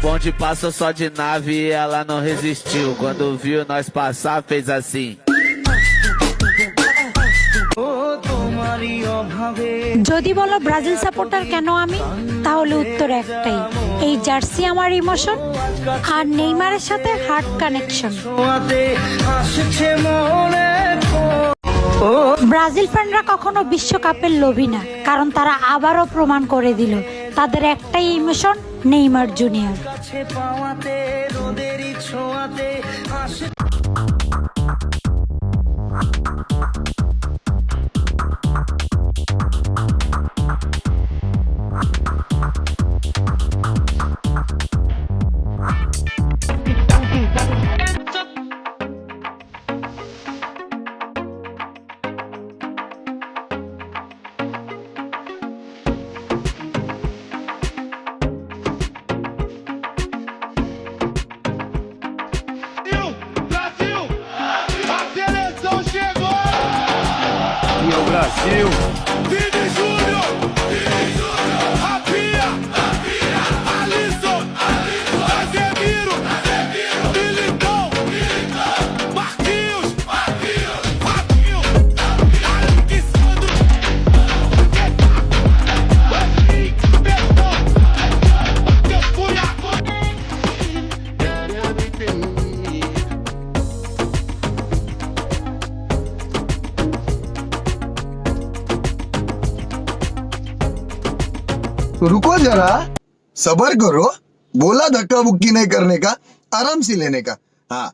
Bonde passa só de nave e ela não resistiu. Quando viu nós passar, fez assim. যদি বলো Brazil supporter কেন আমি, তাহলে উত্তর একটাই, এই জার্সি আমার ইমোশন আর নেইমারের সাথে হার্ট কানেকশন। ব্রাজিল ফ্যানরা কখনো বিশ্বকাপের লোভী না, কারণ তারা আবারও প্রমাণ করে দিল তাদের একটাই emotion, Neymar junior. Brasil. Vini Júnior, Rapinha, Alisson, Casemiro, Militão, Marquinhos, Fabinho, Alexandre, Betão, तो रुको जरा, सबर करो। बोला धक्का बुक्की नहीं करने का, आराम से लेने का। हाँ।